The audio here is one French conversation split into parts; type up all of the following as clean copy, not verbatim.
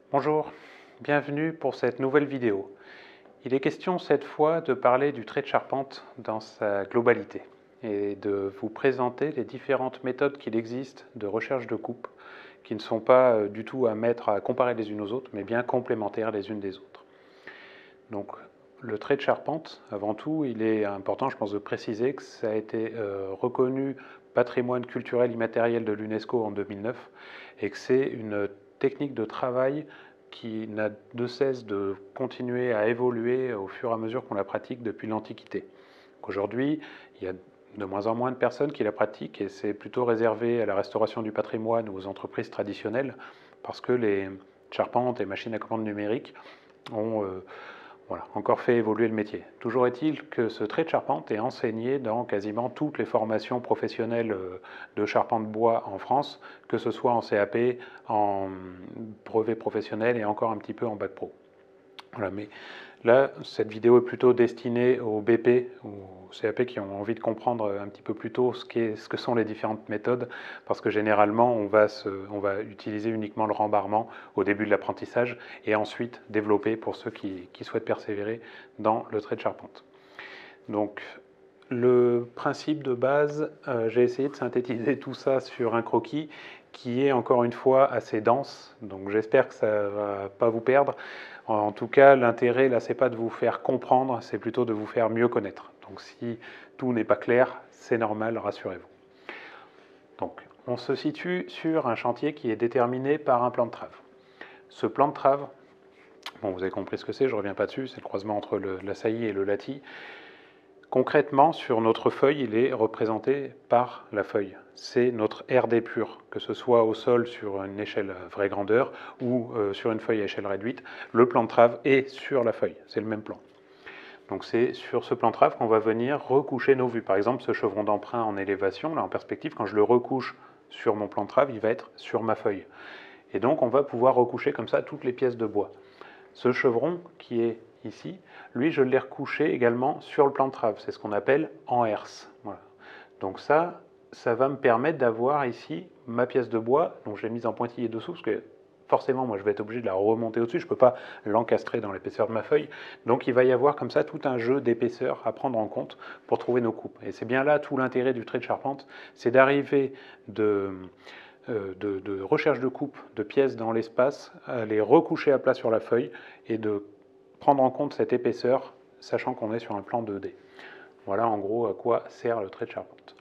Bonjour, bienvenue pour cette nouvelle vidéo. Il est question cette fois de parler du trait de charpente dans sa globalité et de vous présenter les différentes méthodes qu'il existe de recherche de coupe qui ne sont pas du tout à mettre à comparer les unes aux autres mais bien complémentaires les unes des autres. Donc le trait de charpente, avant tout, il est important, je pense, de préciser que ça a été reconnu patrimoine culturel immatériel de l'UNESCO en 2009 et que c'est une technique de travail qui n'a de cesse de continuer à évoluer au fur et à mesure qu'on la pratique depuis l'Antiquité. Aujourd'hui, il y a de moins en moins de personnes qui la pratiquent et c'est plutôt réservé à la restauration du patrimoine ou aux entreprises traditionnelles parce que les charpentes et machines à commande numériques ont encore fait évoluer le métier. Toujours est-il que ce trait de charpente est enseigné dans quasiment toutes les formations professionnelles de charpente bois en France, que ce soit en CAP, en brevet professionnel et encore un petit peu en bac pro. Voilà, mais là, cette vidéo est plutôt destinée aux BP ou aux CAP qui ont envie de comprendre un petit peu plus tôt ce que sont les différentes méthodes, parce que généralement, on va utiliser uniquement le rembarrement au début de l'apprentissage et ensuite développer pour ceux qui souhaitent persévérer dans le trait de charpente. Donc, le principe de base, j'ai essayé de synthétiser tout ça sur un croquis qui est encore une fois assez dense, donc j'espère que ça ne va pas vous perdre. En tout cas, l'intérêt là, c'est pas de vous faire comprendre, c'est plutôt de vous faire mieux connaître. Donc si tout n'est pas clair, c'est normal, rassurez-vous. Donc, on se situe sur un chantier qui est déterminé par un plan de trave. Ce plan de trave, bon, vous avez compris ce que c'est, je ne reviens pas dessus, c'est le croisement entre la saillie et le latis. Concrètement, sur notre feuille, il est représenté par la feuille. C'est notre RD pur, que ce soit au sol sur une échelle vraie grandeur ou sur une feuille à échelle réduite. Le plan de trave est sur la feuille, c'est le même plan. Donc c'est sur ce plan de trave qu'on va venir recoucher nos vues. Par exemple, ce chevron d'emprunt en élévation, là en perspective, quand je le recouche sur mon plan de trave, il va être sur ma feuille. Et donc on va pouvoir recoucher comme ça toutes les pièces de bois. Ce chevron qui est ici, lui, je l'ai recouché également sur le plan de trave. C'est ce qu'on appelle en herse. Voilà. Donc ça va me permettre d'avoir ici ma pièce de bois, dont j'ai mise en pointillé dessous, parce que forcément, moi, je vais être obligé de la remonter au-dessus. Je ne peux pas l'encastrer dans l'épaisseur de ma feuille. Donc il va y avoir comme ça tout un jeu d'épaisseur à prendre en compte pour trouver nos coupes. Et c'est bien là tout l'intérêt du trait de charpente, c'est d'arriver de recherche de coupe de pièces dans l'espace, à les recoucher à plat sur la feuille et de prendre en compte cette épaisseur, sachant qu'on est sur un plan 2D. Voilà en gros à quoi sert le trait de charpente.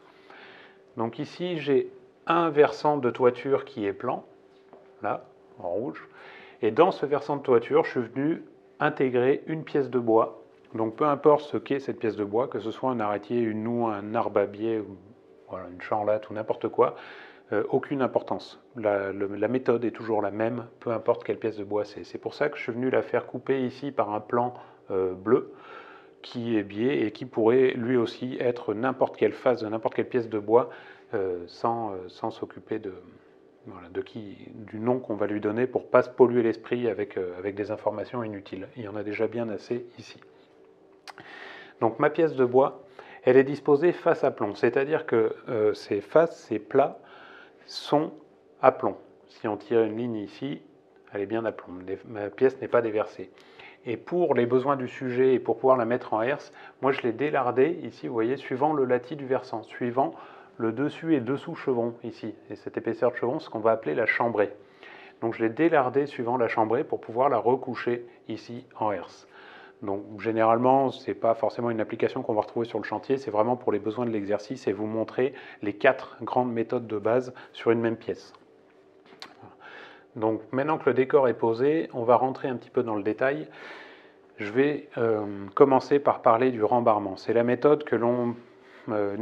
Donc ici, j'ai un versant de toiture qui est plan, là, en rouge, et dans ce versant de toiture, je suis venu intégrer une pièce de bois. Donc peu importe ce qu'est cette pièce de bois, que ce soit un arrêtier, une noue, un arbabier, voilà, une chanlatte ou n'importe quoi, aucune importance. La méthode est toujours la même, peu importe quelle pièce de bois c'est. C'est pour ça que je suis venu la faire couper ici par un plan bleu qui est biais et qui pourrait lui aussi être n'importe quelle face de n'importe quelle pièce de bois sans s'occuper du nom qu'on va lui donner pour ne pas se polluer l'esprit avec des informations inutiles. Il y en a déjà bien assez ici. Donc ma pièce de bois, elle est disposée face à plomb, c'est-à-dire que ces faces, ces plats, sont à plomb. Si on tire une ligne ici, elle est bien à plomb. Ma pièce n'est pas déversée. Et pour les besoins du sujet et pour pouvoir la mettre en herse, moi je l'ai délardée ici, vous voyez, suivant le latis du versant, suivant le dessus et dessous chevron ici. Et cette épaisseur de chevron, c'est ce qu'on va appeler la chambrée. Donc je l'ai délardée suivant la chambrée pour pouvoir la recoucher ici en herse. Donc généralement, ce n'est pas forcément une application qu'on va retrouver sur le chantier, c'est vraiment pour les besoins de l'exercice et vous montrer les 4 grandes méthodes de base sur une même pièce. Donc maintenant que le décor est posé, on va rentrer un petit peu dans le détail. Je vais commencer par parler du rembarrement. C'est la méthode que l'on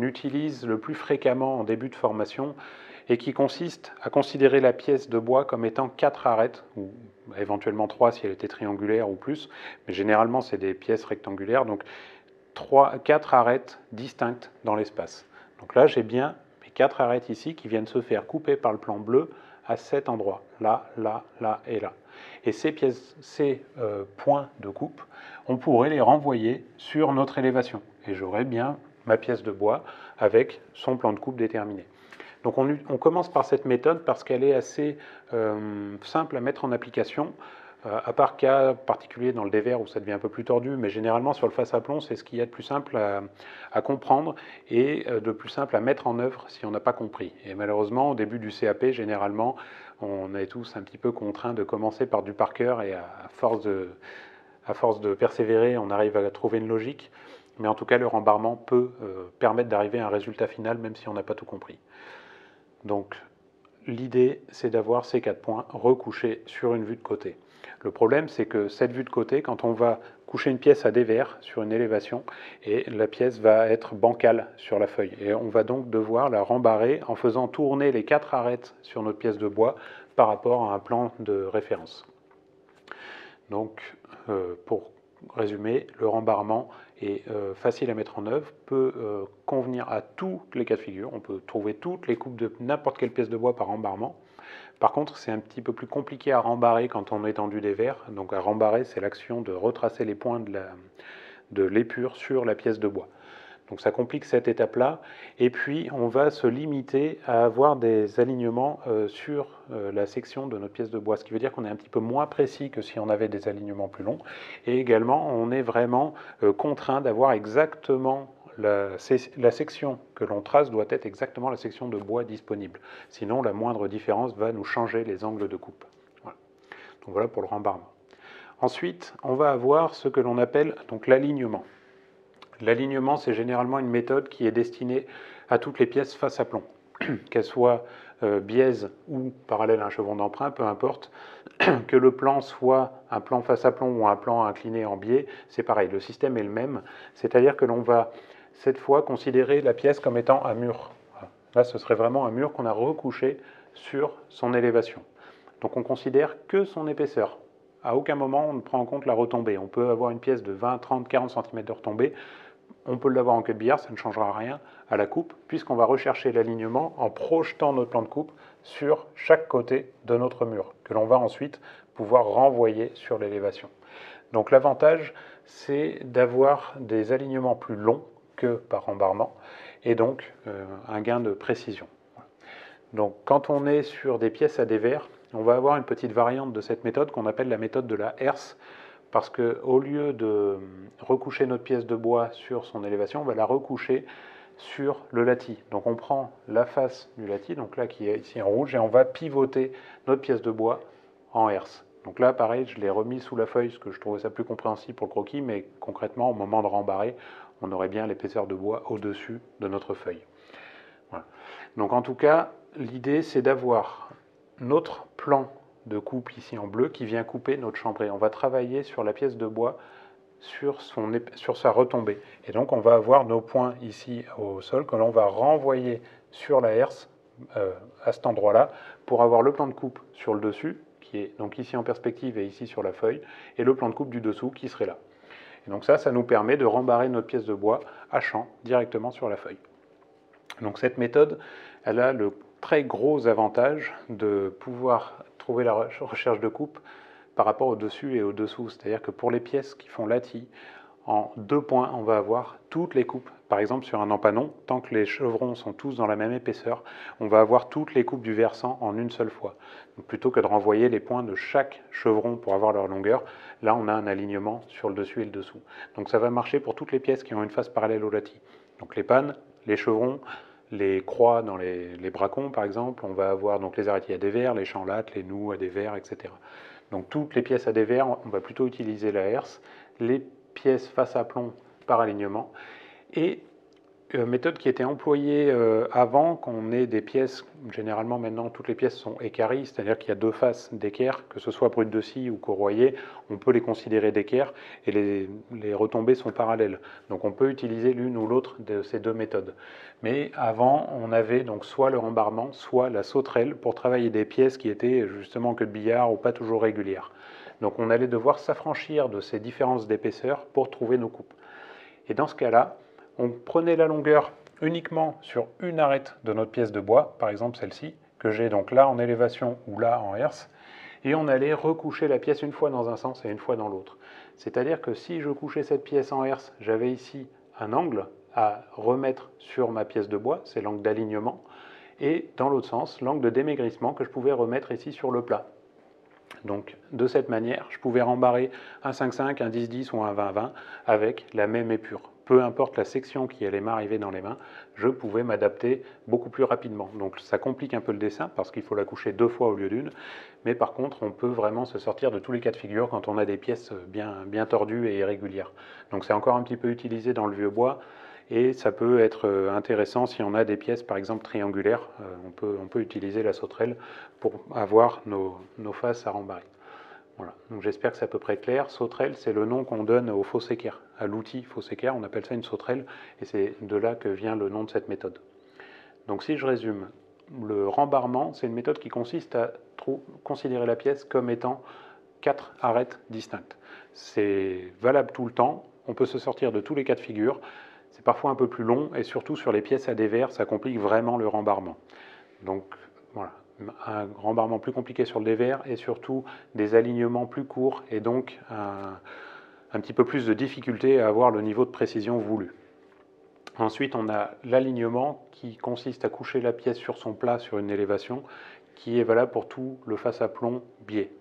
utilise le plus fréquemment en début de formation et qui consiste à considérer la pièce de bois comme étant 4 arêtes, ou éventuellement 3 si elle était triangulaire ou plus, mais généralement c'est des pièces rectangulaires, donc 4 arêtes distinctes dans l'espace. Donc là j'ai bien mes 4 arêtes ici qui viennent se faire couper par le plan bleu à cet endroit, là, là, là et là. Et ces points de coupe, on pourrait les renvoyer sur notre élévation. Et j'aurais bien ma pièce de bois avec son plan de coupe déterminé. Donc on commence par cette méthode parce qu'elle est assez simple à mettre en application, à part cas particulier dans le dévers où ça devient un peu plus tordu, mais généralement sur le face à plomb, c'est ce qu'il y a de plus simple à comprendre et de plus simple à mettre en œuvre si on n'a pas compris. Et malheureusement, au début du CAP, généralement, on est tous un petit peu contraints de commencer par du par cœur et à force de persévérer, on arrive à trouver une logique. Mais en tout cas, le rembarrement peut permettre d'arriver à un résultat final, même si on n'a pas tout compris. Donc, l'idée, c'est d'avoir ces 4 points recouchés sur une vue de côté. Le problème, c'est que cette vue de côté, quand on va coucher une pièce à dévers sur une élévation, et la pièce va être bancale sur la feuille. Et on va donc devoir la rembarrer en faisant tourner les 4 arêtes sur notre pièce de bois par rapport à un plan de référence. Donc, pour résumer, le rembarrement est facile à mettre en œuvre, peut convenir à tous les cas de figure. On peut trouver toutes les coupes de n'importe quelle pièce de bois par rembarrement. Par contre, c'est un petit peu plus compliqué à rembarrer quand on est tendu des verres. Donc à rembarrer, c'est l'action de retracer les points de l'épure sur la pièce de bois. Donc ça complique cette étape-là. Et puis on va se limiter à avoir des alignements sur la section de notre pièce de bois, ce qui veut dire qu'on est un petit peu moins précis que si on avait des alignements plus longs. Et également, on est vraiment contraint d'avoir exactement la section que l'on trace doit être exactement la section de bois disponible. Sinon, la moindre différence va nous changer les angles de coupe. Voilà. Donc voilà pour le rembarrement. Ensuite, on va avoir ce que l'on appelle donc l'alignement. L'alignement, c'est généralement une méthode qui est destinée à toutes les pièces face à plomb, qu'elles soient biaises ou parallèles à un chevron d'emprunt, peu importe. Que le plan soit un plan face à plomb ou un plan incliné en biais, c'est pareil, le système est le même, c'est-à-dire que l'on va cette fois considérer la pièce comme étant un mur. Là, ce serait vraiment un mur qu'on a recouché sur son élévation. Donc on considère que son épaisseur. À aucun moment on ne prend en compte la retombée. On peut avoir une pièce de 20, 30, 40 cm de retombée. On peut l'avoir en queue de billard, ça ne changera rien à la coupe, puisqu'on va rechercher l'alignement en projetant notre plan de coupe sur chaque côté de notre mur, que l'on va ensuite pouvoir renvoyer sur l'élévation. Donc l'avantage, c'est d'avoir des alignements plus longs que par rembarrement, et donc un gain de précision. Donc quand on est sur des pièces à dévers, on va avoir une petite variante de cette méthode qu'on appelle la méthode de la herse, parce qu'au lieu de recoucher notre pièce de bois sur son élévation, on va la recoucher sur le latis. Donc on prend la face du latis, donc là qui est ici en rouge, et on va pivoter notre pièce de bois en herse. Donc là, pareil, je l'ai remis sous la feuille, parce que je trouvais ça plus compréhensible pour le croquis, mais concrètement, au moment de rembarrer, on aurait bien l'épaisseur de bois au-dessus de notre feuille. Voilà. Donc en tout cas, l'idée, c'est d'avoir notre plan de coupe ici en bleu qui vient couper notre chambrée. On va travailler sur la pièce de bois sur sa retombée. Et donc on va avoir nos points ici au sol que l'on va renvoyer sur la herse à cet endroit-là pour avoir le plan de coupe sur le dessus, qui est donc ici en perspective et ici sur la feuille, et le plan de coupe du dessous qui serait là. Et donc ça nous permet de rembarrer notre pièce de bois à champ directement sur la feuille. Donc cette méthode, elle a le très gros avantage de pouvoir trouver la recherche de coupe par rapport au dessus et au dessous. C'est-à-dire que pour les pièces qui font latis, en 2 points, on va avoir toutes les coupes. Par exemple, sur un empanon, tant que les chevrons sont tous dans la même épaisseur, on va avoir toutes les coupes du versant en une seule fois. Donc, plutôt que de renvoyer les points de chaque chevron pour avoir leur longueur, là, on a un alignement sur le dessus et le dessous. Donc ça va marcher pour toutes les pièces qui ont une face parallèle au latis. Donc les pannes, les chevrons, les croix dans les bracons, par exemple, on va avoir donc les arrêtilles à dévers, les chanlattes, les nœuds à dévers, etc. Donc toutes les pièces à dévers, on va plutôt utiliser la herse, les pièces face à plomb par alignement, et méthode qui était employée avant qu'on ait des pièces, généralement maintenant toutes les pièces sont équarries, c'est-à-dire qu'il y a 2 faces d'équerre, que ce soit brut de scie ou corroyée, on peut les considérer d'équerre et les retombées sont parallèles. Donc on peut utiliser l'une ou l'autre de ces 2 méthodes. Mais avant, on avait donc soit le rembarrement, soit la sauterelle pour travailler des pièces qui étaient justement en queue de billard ou pas toujours régulières. Donc on allait devoir s'affranchir de ces différences d'épaisseur pour trouver nos coupes. Et dans ce cas-là, on prenait la longueur uniquement sur une arête de notre pièce de bois, par exemple celle-ci, que j'ai donc là en élévation ou là en herse, et on allait recoucher la pièce une fois dans un sens et une fois dans l'autre. C'est-à-dire que si je couchais cette pièce en herse, j'avais ici un angle à remettre sur ma pièce de bois, c'est l'angle d'alignement, et dans l'autre sens, l'angle de démaigrissement que je pouvais remettre ici sur le plat. Donc de cette manière, je pouvais rembarrer un 5,5, un 10,10 ou un 20,20 avec la même épure. Peu importe la section qui allait m'arriver dans les mains, je pouvais m'adapter beaucoup plus rapidement. Donc ça complique un peu le dessin parce qu'il faut la coucher 2 fois au lieu d'une, mais par contre on peut vraiment se sortir de tous les cas de figure quand on a des pièces bien tordues et irrégulières. Donc c'est encore un petit peu utilisé dans le vieux bois, et ça peut être intéressant si on a des pièces par exemple triangulaires. On peut utiliser la sauterelle pour avoir nos faces à rembarrer. Voilà, donc j'espère que c'est à peu près clair. Sauterelle, c'est le nom qu'on donne au faux équerre, à l'outil faux équerre, on appelle ça une sauterelle, et c'est de là que vient le nom de cette méthode. Donc si je résume, le rembarrement, c'est une méthode qui consiste à considérer la pièce comme étant 4 arêtes distinctes. C'est valable tout le temps, on peut se sortir de tous les cas de figure, c'est parfois un peu plus long, et surtout sur les pièces à dévers, ça complique vraiment le rembarrement. Donc voilà, un rembarrement plus compliqué sur le dévers, et surtout des alignements plus courts, et donc un petit peu plus de difficulté à avoir le niveau de précision voulu. Ensuite, on a l'alignement qui consiste à coucher la pièce sur son plat sur une élévation, qui est valable pour tout le face à plomb biais.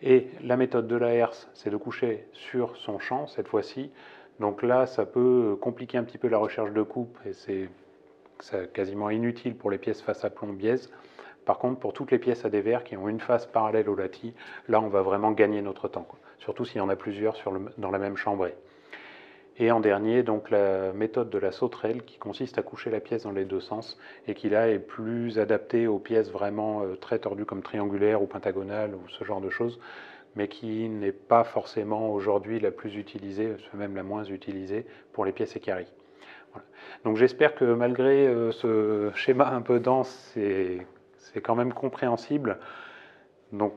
Et la méthode de la herse, c'est de coucher sur son champ cette fois-ci. Donc là, ça peut compliquer un petit peu la recherche de coupe, et c'est quasiment inutile pour les pièces face à plomb biaise. Par contre, pour toutes les pièces à dévers qui ont une face parallèle au lati, là on va vraiment gagner notre temps, surtout s'il y en a plusieurs dans la même chambrée. Et en dernier, donc la méthode de la sauterelle qui consiste à coucher la pièce dans les deux sens et qui là est plus adaptée aux pièces vraiment très tordues comme triangulaires ou pentagonales ou ce genre de choses, mais qui n'est pas forcément aujourd'hui la plus utilisée, même la moins utilisée pour les pièces équarries. Voilà. Donc j'espère que malgré ce schéma un peu dense, c'est quand même compréhensible. Donc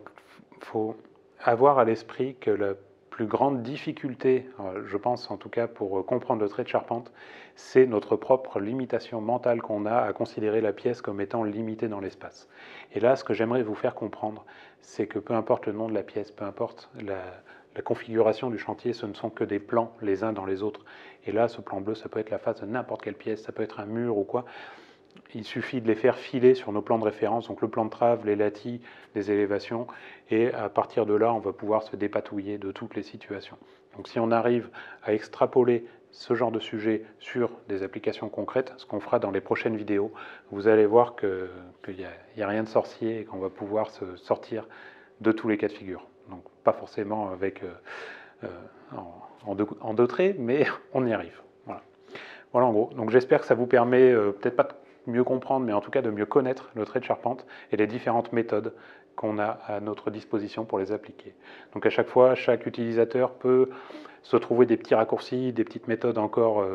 il faut avoir à l'esprit que la plus grande difficulté, je pense en tout cas pour comprendre le trait de charpente, c'est notre propre limitation mentale qu'on a à considérer la pièce comme étant limitée dans l'espace. Et là, ce que j'aimerais vous faire comprendre, c'est que peu importe le nom de la pièce, peu importe la configuration du chantier, ce ne sont que des plans les uns dans les autres. Et là, ce plan bleu, ça peut être la face de n'importe quelle pièce, ça peut être un mur ou quoi. Il suffit de les faire filer sur nos plans de référence, donc le plan de trave, les latis, les élévations, et à partir de là, on va pouvoir se dépatouiller de toutes les situations. Donc si on arrive à extrapoler ce genre de sujet sur des applications concrètes, ce qu'on fera dans les prochaines vidéos, vous allez voir qu'il n'y a rien de sorcier et qu'on va pouvoir se sortir de tous les cas de figure. Donc pas forcément avec en deux traits, mais on y arrive. Voilà, voilà en gros. Donc j'espère que ça vous permet peut-être pas de mieux comprendre, mais en tout cas de mieux connaître le trait de charpente et les différentes méthodes qu'on a à notre disposition pour les appliquer. Donc à chaque fois, chaque utilisateur peut se trouver des petits raccourcis, des petites méthodes encore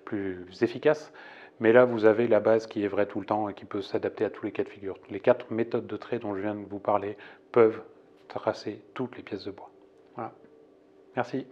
plus efficaces, mais là vous avez la base qui est vraie tout le temps et qui peut s'adapter à tous les cas de figure. Les 4 méthodes de trait dont je viens de vous parler peuvent tracer toutes les pièces de bois. Voilà. Merci.